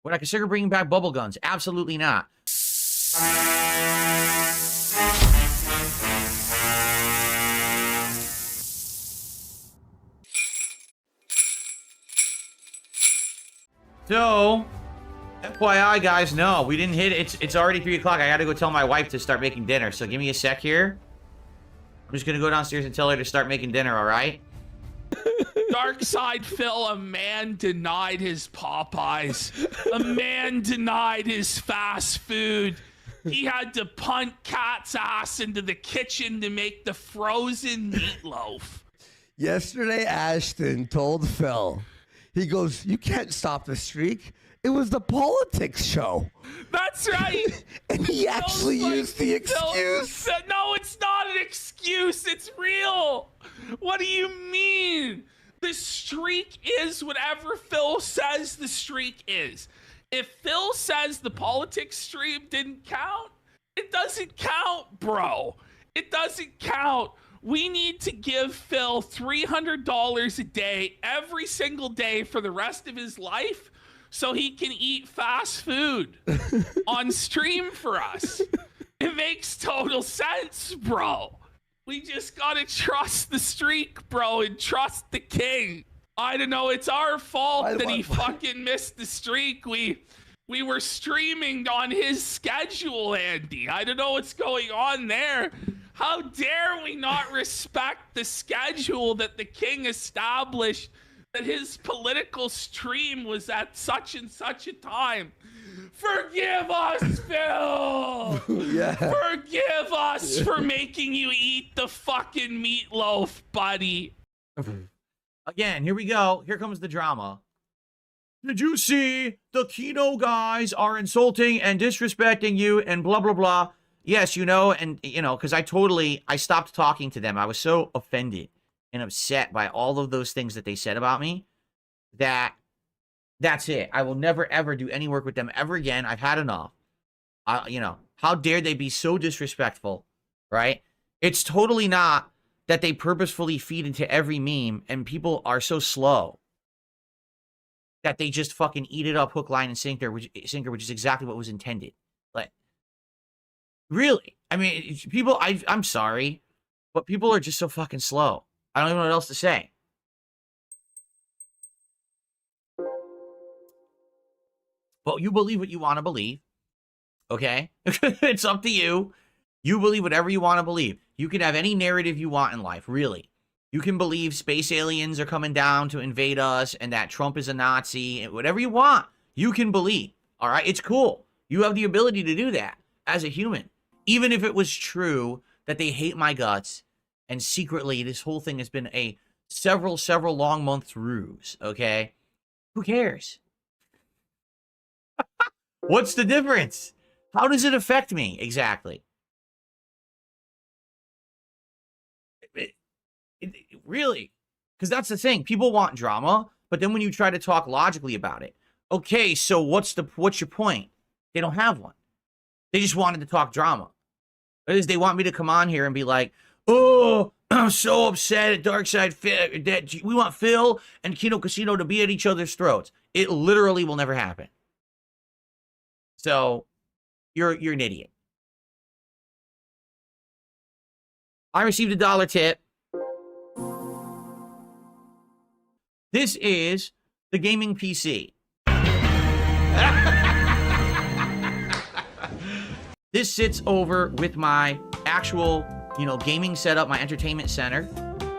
Would I consider bringing back bubble guns? Absolutely not. So, FYI, guys, no, we didn't hit it. It's already 3 o'clock. I gotta go tell my wife to start making dinner. So give me a sec here. I'm just gonna go downstairs and tell her to start making dinner, all right? Dark Side Phil, a man denied his Popeyes. A man denied his fast food. He had to punt Cat's ass into the kitchen to make the frozen meatloaf. Yesterday, Ashton told Phil, he goes, "You can't stop the streak. It was the politics show." That's right. And he actually used the excuse. No, it's not an excuse. It's real. What do you mean? The streak is whatever Phil says the streak is. If Phil says the politics stream didn't count, it doesn't count, bro. It doesn't count. We need to give Phil $300 a day every single day for the rest of his life so he can eat fast food on stream for us. It makes total sense, bro. We just gotta trust the streak, bro, and trust the king. I don't know, it's our fault that he fucking missed the streak. We were streaming on his schedule, Andy. I don't know what's going on there. How dare we not respect the schedule that the king established, that his political stream was at such and such a time. Forgive us, Phil! Yeah. Forgive us for making you eat the fucking meatloaf, buddy. Again, here we go. Here comes the drama. Did you see the Kino guys are insulting and disrespecting you and blah, blah, blah. Yes, you know, and, you know, because I stopped talking to them. I was so offended and upset by all of those things that they said about me that's it. I will never, ever do any work with them ever again. I've had enough. You know, how dare they be so disrespectful, right? It's totally not that they purposefully feed into every meme and people are so slow that they just fucking eat it up hook, line, and sinker, which is exactly what was intended. Like, really? I mean, people, I'm sorry, but people are just so fucking slow. I don't even know what else to say. But you believe what you want to believe, okay? It's up to you. You believe whatever you want to believe. You can have any narrative you want in life, really. You can believe space aliens are coming down to invade us and that Trump is a Nazi, and whatever you want, you can believe, all right? It's cool. You have the ability to do that as a human. Even if it was true that they hate my guts and secretly this whole thing has been a several long months ruse, okay? Who cares? What's the difference? How does it affect me exactly? Really? Because that's the thing. People want drama, but then when you try to talk logically about it, okay, so what's your point? They don't have one. They just wanted to talk drama. That is, they want me to come on here and be like, "Oh, I'm so upset at Darkside Phil that we want Phil and Kino Casino to be at each other's throats." It literally will never happen. So, you're an idiot. I received a $1 tip. This is the gaming PC. This sits over with my actual, you know, gaming setup, my entertainment center.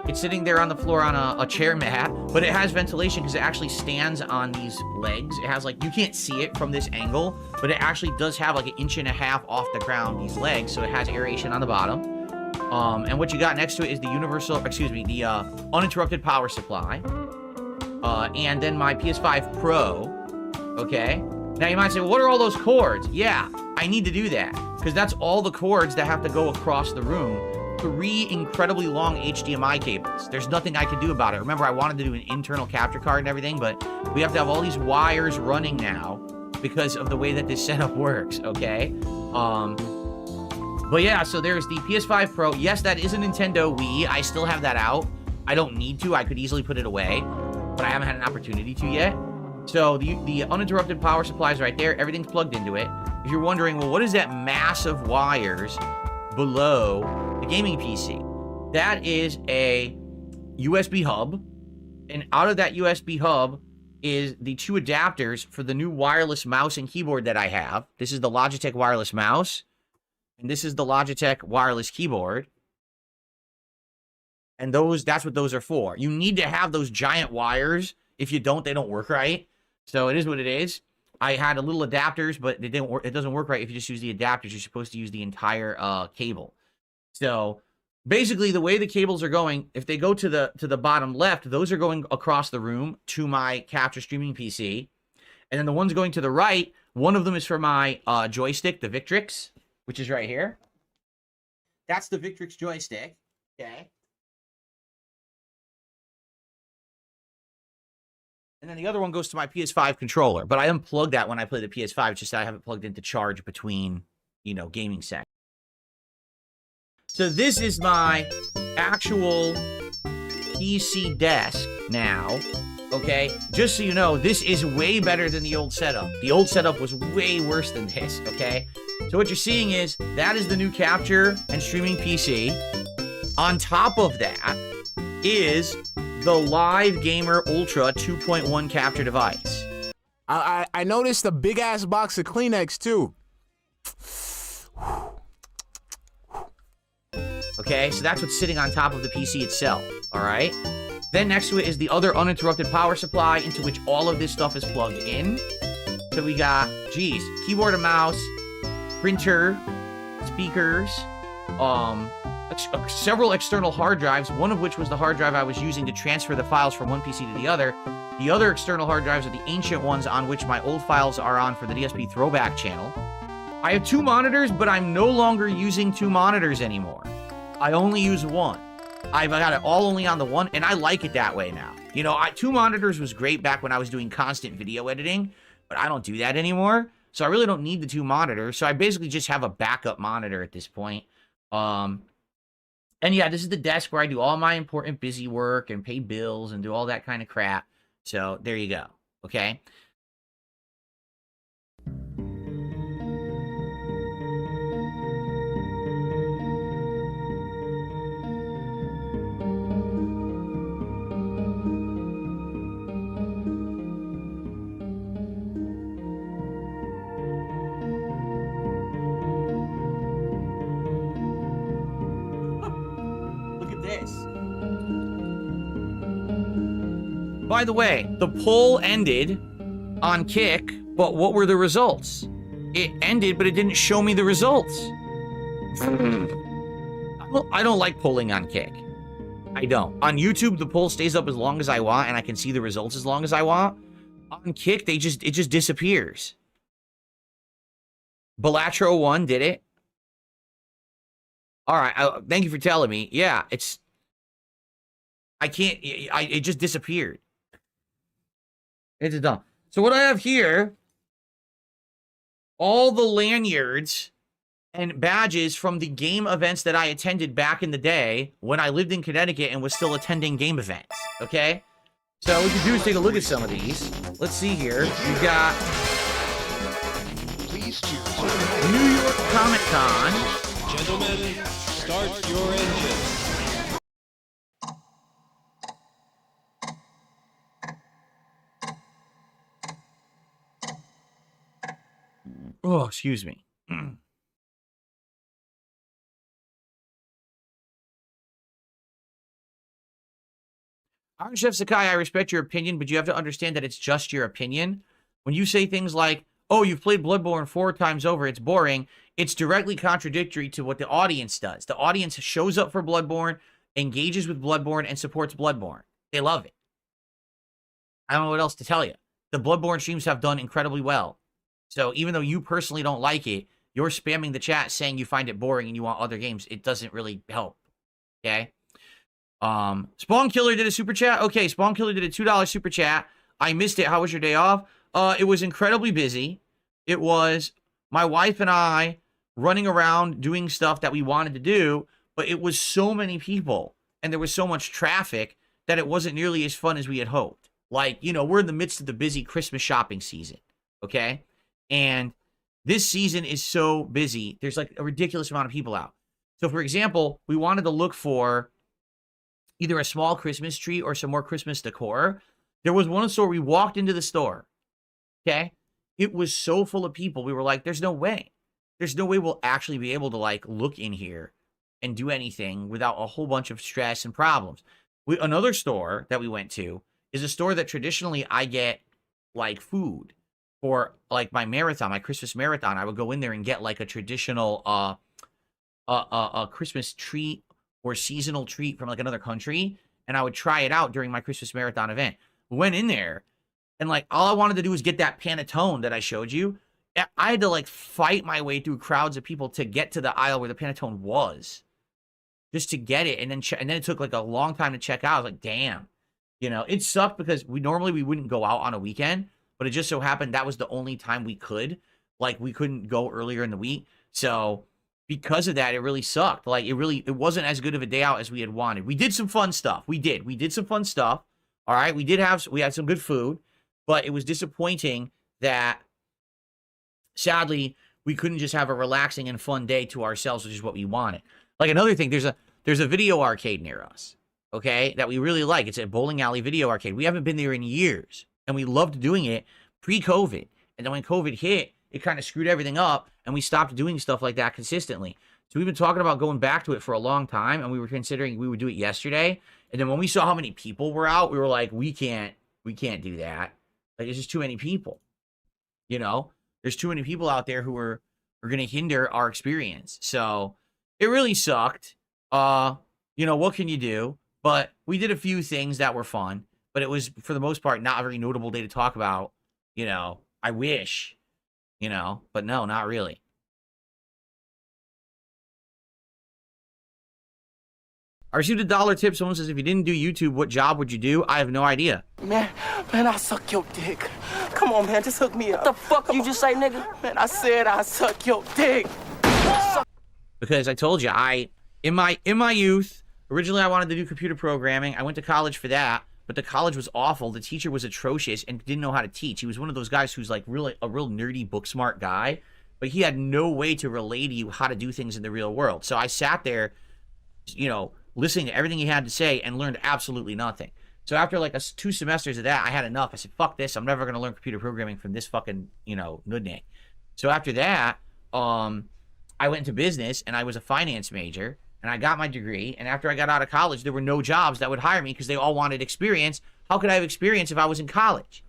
It's sitting there on the floor on a chair mat, but it has ventilation because it actually stands on these legs. It has, like, you can't see it from this angle, but it actually does have like 1.5 inches off the ground, these legs, so it has aeration on the bottom. And what you got next to it is the the uninterrupted power supply. And then my PS5 Pro, okay? Now you might say, well, what are all those cords? Yeah, I need to do that, because that's all the cords that have to go across the room. 3 incredibly long HDMI cables. There's nothing I can do about it. Remember, I wanted to do an internal capture card and everything, but we have to have all these wires running now because of the way that this setup works, okay? But yeah, so there's the PS5 Pro. Yes, that is a Nintendo Wii. I still have that out. I don't need to. I could easily put it away, but I haven't had an opportunity to yet. So the uninterrupted power supply is right there. Everything's plugged into it. If you're wondering, well, what is that mass of wires below the gaming PC? That is a USB hub. And out of that USB hub is the 2 adapters for the new wireless mouse and keyboard that I have. This is the Logitech wireless mouse. And this is the Logitech wireless keyboard. And that's what those are for. You need to have those giant wires. If you don't, they don't work right. So it is what it is. I had a little adapters, but it didn't work. It doesn't work right if you just use the adapters. You're supposed to use the entire cable. So basically, the way the cables are going, if they go to the bottom left, those are going across the room to my capture streaming PC. And then the ones going to the right, one of them is for my joystick, the Victrix, which is right here. That's the Victrix joystick. Okay. And then the other one goes to my PS5 controller. But I unplug that when I play the PS5. It's just that I have it plugged into charge between, gaming sessions. So this is my actual PC desk now, okay? Just so you know, this is way better than the old setup. The old setup was way worse than this, okay? So what you're seeing is, that is the new capture and streaming PC. On top of that is the Live Gamer Ultra 2.1 capture device. I noticed a big-ass box of Kleenex, too. Okay, so that's what's sitting on top of the PC itself, all right? Then next to it is the other uninterrupted power supply into which all of this stuff is plugged in. So we got, keyboard and mouse, printer, speakers, several external hard drives, one of which was the hard drive I was using to transfer the files from one PC to the other. The other external hard drives are the ancient ones on which my old files are on for the DSP throwback channel. I have 2 monitors, but I'm no longer using 2 monitors anymore. I only use one. I've got it all only on the one, and I like it that way now. 2 monitors was great back when I was doing constant video editing, but I don't do that anymore. So I really don't need the 2 monitors. So I basically just have a backup monitor at this point. And yeah, this is the desk where I do all my important busy work and pay bills and do all that kind of crap. So there you go. Okay. By the way, the poll ended on Kick, but what were the results? It ended, but it didn't show me the results. I don't like polling on Kick. I don't. On YouTube, the poll stays up as long as I want, and I can see the results as long as I want. On Kick, it just disappears. Balatro 1 did it. All right, thank you for telling me. Yeah, it just disappeared. It's done. So what I have here, all the lanyards and badges from the game events that I attended back in the day when I lived in Connecticut and was still attending game events, okay? So what we can do is take a look at some of these. Let's see here. We've got New York Comic Con. Gentlemen, start your engine. Oh, excuse me. Iron Chef Sakai, I respect your opinion, but you have to understand that it's just your opinion. When you say things like, oh, you've played Bloodborne 4 times over, it's boring, it's directly contradictory to what the audience does. The audience shows up for Bloodborne, engages with Bloodborne, and supports Bloodborne. They love it. I don't know what else to tell you. The Bloodborne streams have done incredibly well. So even though you personally don't like it, you're spamming the chat saying you find it boring and you want other games. It doesn't really help. Okay? Spawn Killer did a super chat. Okay, Spawn Killer did a $2 super chat. I missed it. How was your day off? It was incredibly busy. It was my wife and I running around doing stuff that we wanted to do, but it was so many people and there was so much traffic that it wasn't nearly as fun as we had hoped. Like, you know, we're in the midst of the busy Christmas shopping season, okay? And this season is so busy. There's like a ridiculous amount of people out. So, for example, we wanted to look for either a small Christmas tree or some more Christmas decor. There was one store, we walked into the store, okay? It was so full of people. We were like, there's no way. There's no way we'll actually be able to, like, look in here and do anything without a whole bunch of stress and problems. Another store that we went to is a store that traditionally I get, like, food for, like, my marathon, my Christmas marathon. I would go in there and get, like, a traditional a Christmas treat or seasonal treat from, like, another country, and I would try it out during my Christmas marathon event. We went in there, and, like, all I wanted to do was get that Panettone that I showed you. I had to, like, fight my way through crowds of people to get to the aisle where the Panettone was, just to get it, and then it took, like, a long time to check out. I was like, damn. You know, it sucked because we wouldn't go out on a weekend, but it just so happened that was the only time we could. Like, we couldn't go earlier in the week. So because of that, it really sucked. Like, it wasn't as good of a day out as we had wanted. We did some fun stuff. We did some fun stuff. All right. We had some good food, but it was disappointing that sadly we couldn't just have a relaxing and fun day to ourselves, which is what we wanted. Like, another thing, there's a video arcade near us, okay, that we really like. It's a bowling alley video arcade. We haven't been there in years, and we loved doing it pre-COVID. And then when COVID hit, it kind of screwed everything up, and we stopped doing stuff like that consistently. So we've been talking about going back to it for a long time, and we were considering we would do it yesterday. And then when we saw how many people were out, we were like, we can't do that. Like, there's just too many people. You know, there's too many people out there who are going to hinder our experience. So it really sucked. You know, what can you do? But we did a few things that were fun, but it was, for the most part, not a very notable day to talk about. You know, I wish, you know, but no, not really. I received a $1 tip. Someone says, if you didn't do YouTube, what job would you do? I have no idea. Man, I suck your dick. Come on, man, just hook me up. What the fuck you just say, nigga? Man, I said I suck your dick. Because I told you, in my youth, originally I wanted to do computer programming. I went to college for that, but the college was awful. The teacher was atrocious and didn't know how to teach. He was one of those guys who's like really a real nerdy, book smart guy, but he had no way to relay to you how to do things in the real world. So I sat there, you know, listening to everything he had to say and learned absolutely nothing. So after like 2 semesters of that, I had enough. I said, fuck this. I'm never going to learn computer programming from this fucking, you know, nudnik. So after that, I went into business and I was a finance major and I got my degree. And after I got out of college, there were no jobs that would hire me because they all wanted experience. How could I have experience if I was in college?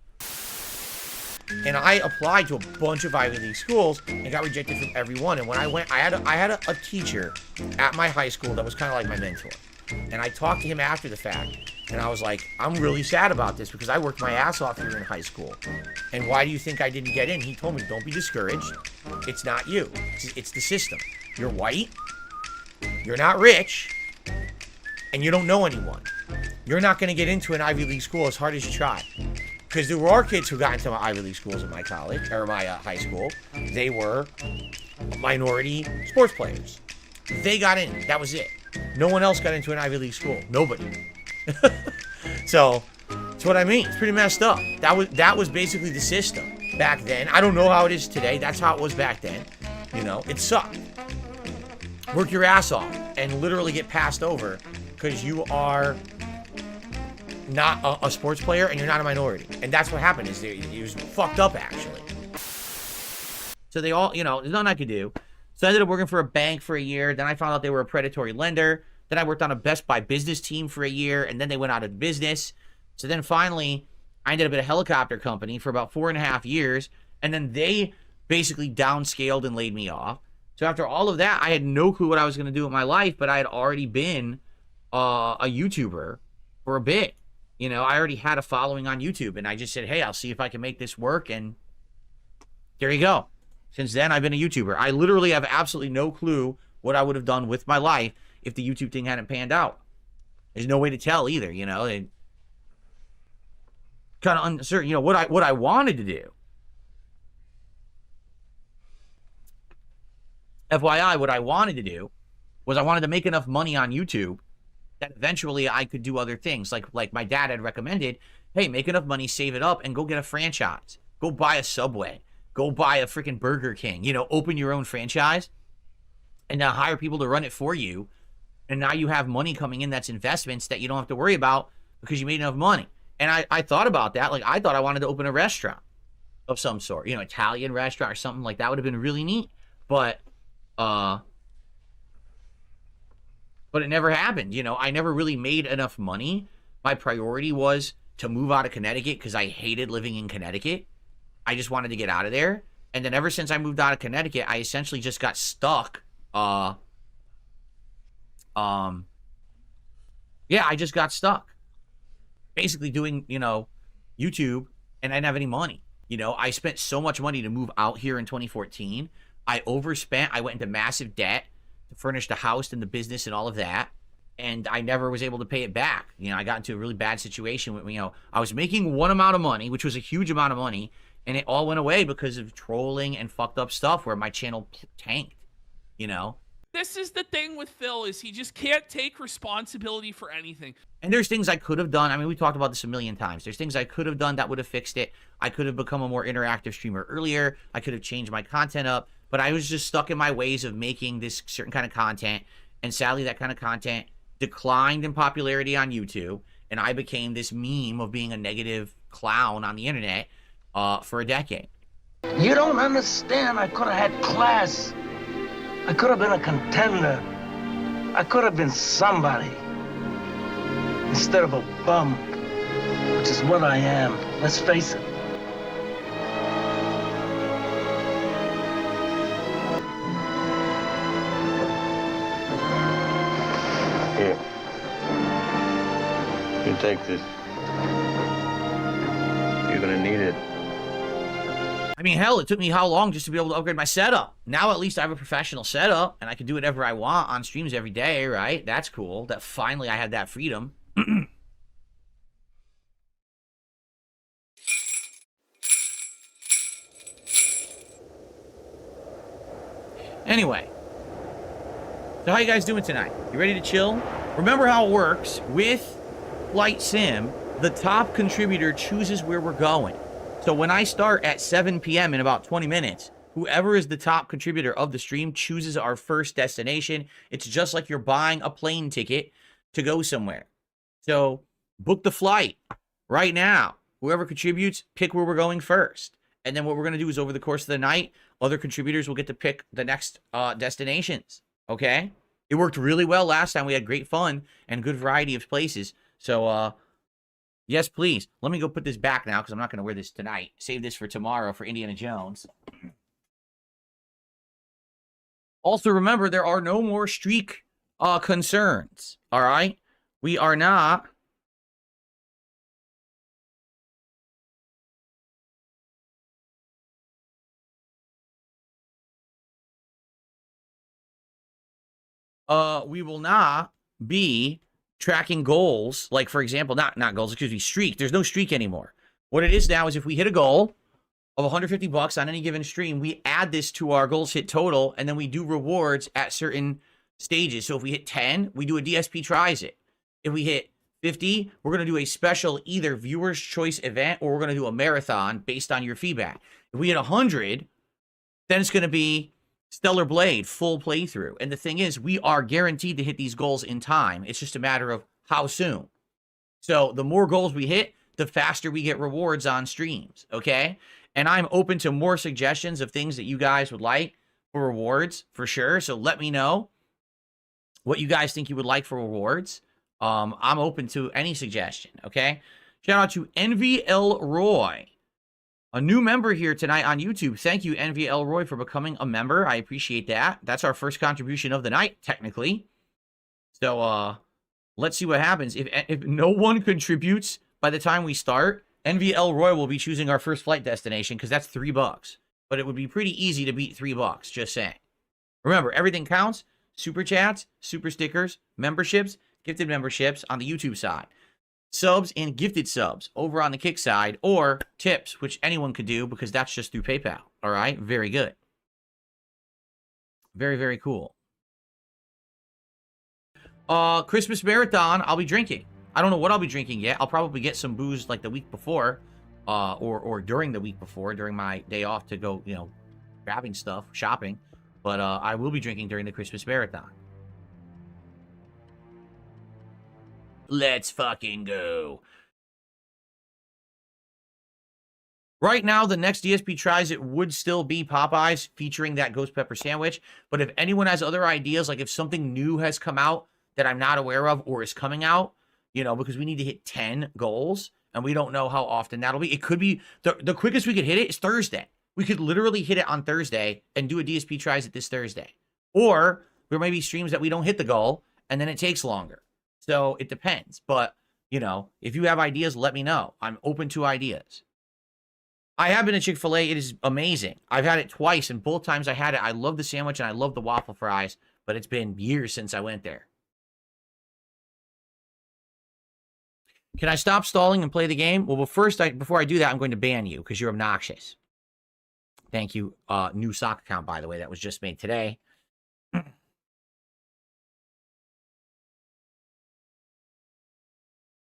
And I applied to a bunch of Ivy League schools and got rejected from every one. And when I went, I had a teacher at my high school that was kind of like my mentor. And I talked to him after the fact. And I was like, I'm really sad about this because I worked my ass off here in high school. And why do you think I didn't get in? He told me, don't be discouraged. It's not you. It's the system. You're white. You're not rich. And you don't know anyone. You're not going to get into an Ivy League school as hard as you try. Because there were kids who got into my Ivy League schools in my college, or my high school. They were minority sports players. They got in. That was it. No one else got into an Ivy League school. Nobody. So, that's what I mean. It's pretty messed up. That was basically the system back then. I don't know how it is today. That's how it was back then. You know, it sucked. Work your ass off and literally get passed over because you are not a sports player and you're not a minority. And that's what happened. It was fucked up, actually. So they all, you know, there's nothing I could do. So I ended up working for a bank for a year. Then I found out they were a predatory lender. Then I worked on a Best Buy business team for a year, and then they went out of business. So then finally, I ended up at a helicopter company for about 4.5 years, and then they basically downscaled and laid me off. So after all of that, I had no clue what I was going to do with my life, but I had already been a YouTuber for a bit. You know, I already had a following on YouTube, and I just said, hey, I'll see if I can make this work, and there you go. Since then, I've been a YouTuber. I literally have absolutely no clue what I would have done with my life if the YouTube thing hadn't panned out. There's no way to tell either, you know. Kind of uncertain, you know, what I wanted to do. FYI, what I wanted to do was I wanted to make enough money on YouTube that eventually I could do other things. Like my dad had recommended, hey, make enough money, save it up, and go get a franchise. Go buy a Subway. Go buy a freaking Burger King. You know, open your own franchise and now hire people to run it for you. And now you have money coming in that's investments that you don't have to worry about because you made enough money. And I thought about that. Like, I thought I wanted to open a restaurant of some sort. You know, Italian restaurant or something like that would have been really neat. But it never happened. You know, I never really made enough money. My priority was to move out of Connecticut because I hated living in Connecticut. I just wanted to get out of there. And then ever since I moved out of Connecticut, I essentially just got stuck. Yeah, I just got stuck. Basically doing, you know, YouTube, and I didn't have any money. You know, I spent so much money to move out here in 2014. I overspent. I went into massive debt to furnish the house and the business and all of that. And I never was able to pay it back. You know, I got into a really bad situation with, you know, I was making one amount of money, which was a huge amount of money, and it all went away because of trolling and fucked up stuff where my channel tanked, you know? This is the thing with Phil, is he just can't take responsibility for anything. And there's things I could have done. I mean, we talked about this a million times. There's things I could have done that would have fixed it. I could have become a more interactive streamer earlier. I could have changed my content up, but I was just stuck in my ways of making this certain kind of content. And sadly, that kind of content declined in popularity on YouTube. And I became this meme of being a negative clown on the internet for a decade. You don't understand. I could have had class. I could have been a contender. I could have been somebody. Instead of a bum, which is what I am. Let's face it. Here. You take this. You're gonna need it. I mean, hell, it took me how long just to be able to upgrade my setup? Now at least I have a professional setup, and I can do whatever I want on streams every day, right? That's cool. That finally I had that freedom. Anyway, so how you guys doing tonight? You ready to chill? Remember how it works. With Flight Sim, the top contributor chooses where we're going. So when I start at 7 p.m. in about 20 minutes, whoever is the top contributor of the stream chooses our first destination. It's just like you're buying a plane ticket to go somewhere. So book the flight right now. Whoever contributes, pick where we're going first. And then what we're going to do is over the course of the night, other contributors will get to pick the next destinations. Okay? It worked really well last time. We had great fun and good variety of places. So, yes, please. Let me go put this back now because I'm not going to wear this tonight. Save this for tomorrow for Indiana Jones. Also, remember, there are no more streak concerns. All right? We are not... we will not be tracking goals. Like, for example, not goals, excuse me, streak. There's no streak anymore. What it is now is if we hit a goal of $150 on any given stream, we add this to our goals hit total, and then we do rewards at certain stages. So if we hit 10, we do a DSP tries it. If we hit 50, we're going to do a special either viewer's choice event or we're going to do a marathon based on your feedback. If we hit 100, then it's going to be Stellar Blade, full playthrough. And the thing is, we are guaranteed to hit these goals in time. It's just a matter of how soon. So the more goals we hit, the faster we get rewards on streams, okay? And I'm open to more suggestions of things that you guys would like for rewards, for sure. So let me know what you guys think you would like for rewards. I'm open to any suggestion, okay? Shout out to Envy Elroy. A new member here tonight on YouTube. Thank you, Envy Elroy, for becoming a member. I appreciate that. That's our first contribution of the night, technically. So, let's see what happens. If no one contributes by the time we start, Envy Elroy will be choosing our first flight destination because that's $3. But it would be pretty easy to beat $3, just saying. Remember, everything counts. Super chats, super stickers, memberships, gifted memberships on the YouTube side. Subs and gifted subs over on the Kick side, or tips, which anyone could do because that's just through PayPal. All right, very good. Very, very cool. Christmas marathon, I'll be drinking. I don't know what I'll be drinking yet. I'll probably get some booze like the week before, or during the week before, during my day off to go, you know, grabbing stuff, shopping. But I will be drinking during the Christmas marathon. Let's fucking go. Right now, the next DSP tries it would still be Popeyes featuring that ghost pepper sandwich. But if anyone has other ideas, like if something new has come out that I'm not aware of or is coming out, you know, because we need to hit 10 goals and we don't know how often that'll be. It could be the quickest we could hit it is Thursday. We could literally hit it on Thursday and do a DSP tries it this Thursday. Or there may be streams that we don't hit the goal and then it takes longer. So it depends. But, you know, if you have ideas, let me know. I'm open to ideas. I have been to Chick-fil-A. It is amazing. I've had it twice, and both times I had it, I love the sandwich and I love the waffle fries, but it's been years since I went there. Can I stop stalling and play the game? Well, first, before I do that, I'm going to ban you because you're obnoxious. Thank you. New sock account, by the way, that was just made today.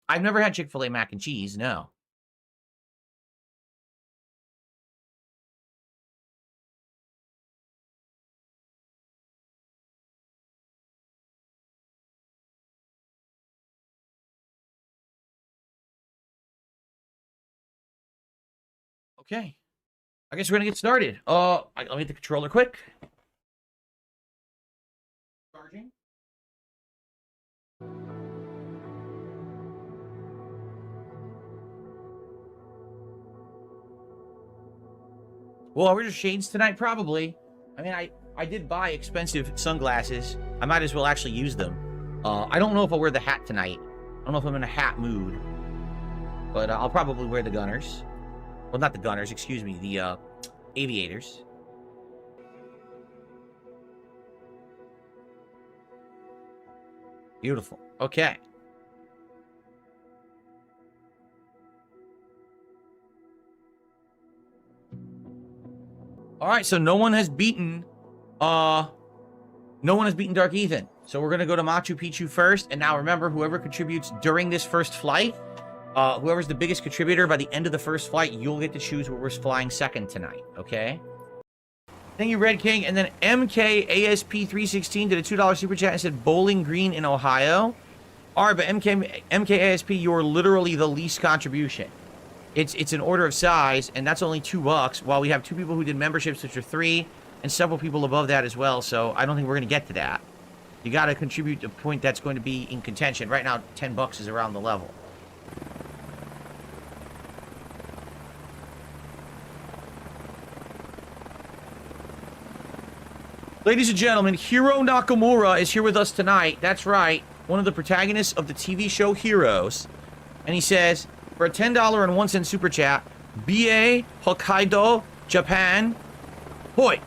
I've never had Chick-fil-A mac and cheese, no. Okay. I guess we're going to get started. Let me hit the controller quick. Charging. Well, are we just shades tonight? Probably. I mean, I did buy expensive sunglasses. I might as well actually use them. I don't know if I'll wear the hat tonight. I don't know if I'm in a hat mood. But I'll probably wear the Gunners. Well, not the Gunners, excuse me. The Aviators. Beautiful. Okay. All right, so no one has beaten Dark Ethan. So we're gonna go to Machu Picchu first. And now remember, whoever contributes during this first flight, whoever's the biggest contributor by the end of the first flight, you'll get to choose where we're flying second tonight. Okay. Thank you, Red King. And then MKASP316 did a $2 super chat and said Bowling Green in Ohio. All right, but MKASP, you're literally the least contribution. It's an order of size, and that's only $2, while we have 2 people who did memberships, which are 3, and several people above that as well, so I don't think we're going to get to that. You got to contribute to a point that's going to be in contention. Right now, $10 is around the level. Ladies and gentlemen, Hiro Nakamura is here with us tonight. That's right, one of the protagonists of the TV show Heroes. And he says, for a $10.01 super chat, BA, Hokkaido, Japan. Boy,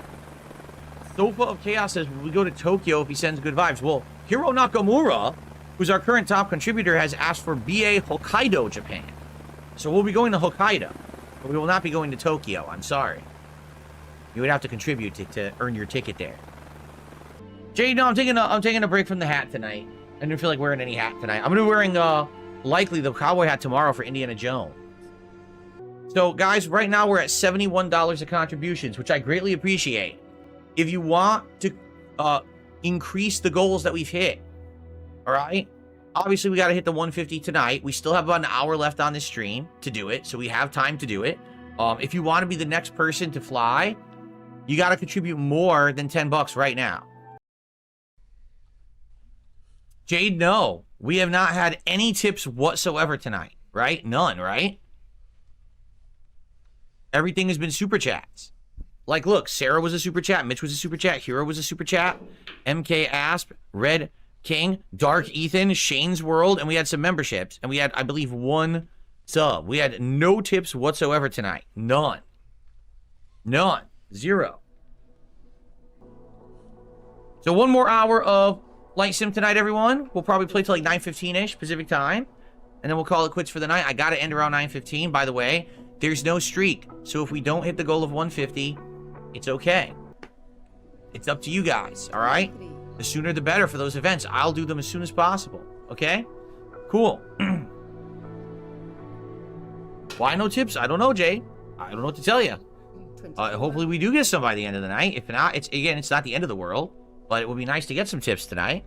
Sofa of Chaos says, we go to Tokyo if he sends good vibes. Well, Hiro Nakamura, who's our current top contributor, has asked for BA, Hokkaido, Japan. So we'll be going to Hokkaido, but we will not be going to Tokyo. I'm sorry. You would have to contribute to earn your ticket there. Jay, no, I'm taking a break from the hat tonight. I didn't feel like wearing any hat tonight. I'm gonna be wearing likely the cowboy hat tomorrow for Indiana Jones. So guys, right now we're at $71 of contributions, which I greatly appreciate. If you want to increase the goals that we've hit, all right? Obviously, we got to hit the 150 tonight. We still have about an hour left on this stream to do it, so we have time to do it. If you want to be the next person to fly, you got to contribute more than $10 right now. Jade, no. We have not had any tips whatsoever tonight, right? None, right? Everything has been super chats. Like, look, Sarah was a super chat, Mitch was a super chat, Hero was a super chat, MK Asp, Red King, Dark Ethan, Shane's World, and we had some memberships. And we had, I believe, 1 sub. We had no tips whatsoever tonight. None. None. 0. So 1 more hour of Light Sim tonight, everyone. We'll probably play till like 9:15-ish Pacific time. And then we'll call it quits for the night. I got to end around 9:15. By the way, there's no streak. So if we don't hit the goal of 150, it's okay. It's up to you guys, all right? The sooner the better for those events. I'll do them as soon as possible, okay? Cool. Why no tips? I don't know, Jay. I don't know what to tell you. Hopefully we do get some by the end of the night. If not, it's not the end of the world, but it would be nice to get some tips tonight.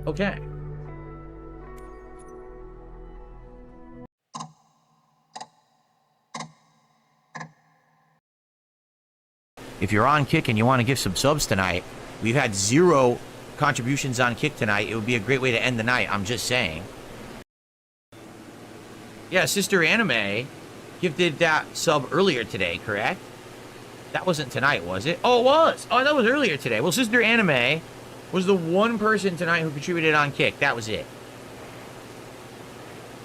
Okay. If you're on Kick and you want to give some subs tonight, we've had 0 contributions on Kick tonight. It would be a great way to end the night. I'm just saying. Yeah, Sister Anime gifted that sub earlier today, correct? That wasn't tonight, was it? Oh, it was. Oh, that was earlier today. Well, Sister Anime was the one person tonight who contributed on Kick. That was it.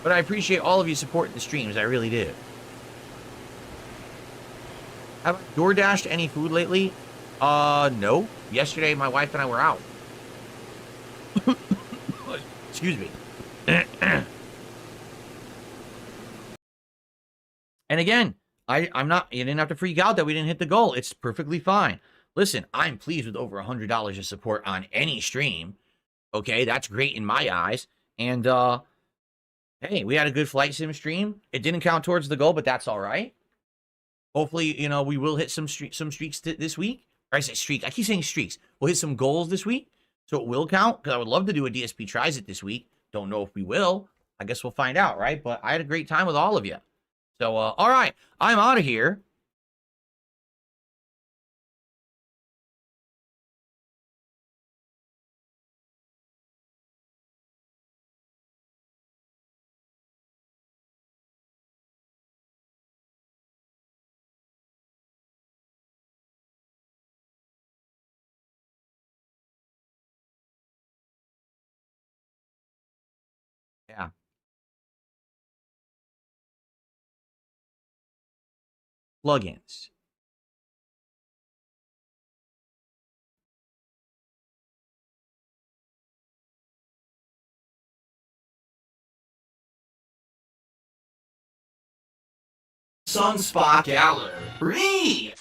But I appreciate all of you supporting the streams. I really do. Have I DoorDashed any food lately? No. Yesterday, my wife and I were out. Excuse me. And again, I'm not, you didn't have to freak out that we didn't hit the goal. It's perfectly fine. Listen, I'm pleased with over $100 of support on any stream. Okay, that's great in my eyes. And, hey, we had a good flight sim stream. It didn't count towards the goal, but that's all right. Hopefully, you know, we will hit some streaks this week. Or I say streak. I keep saying streaks. We'll hit some goals this week. So it will count, because I would love to do a DSP Tries It this week. Don't know if we will. I guess we'll find out, right? But I had a great time with all of you. So, all right. I'm out of here. Yeah. Plugins. Sunspot Gallery.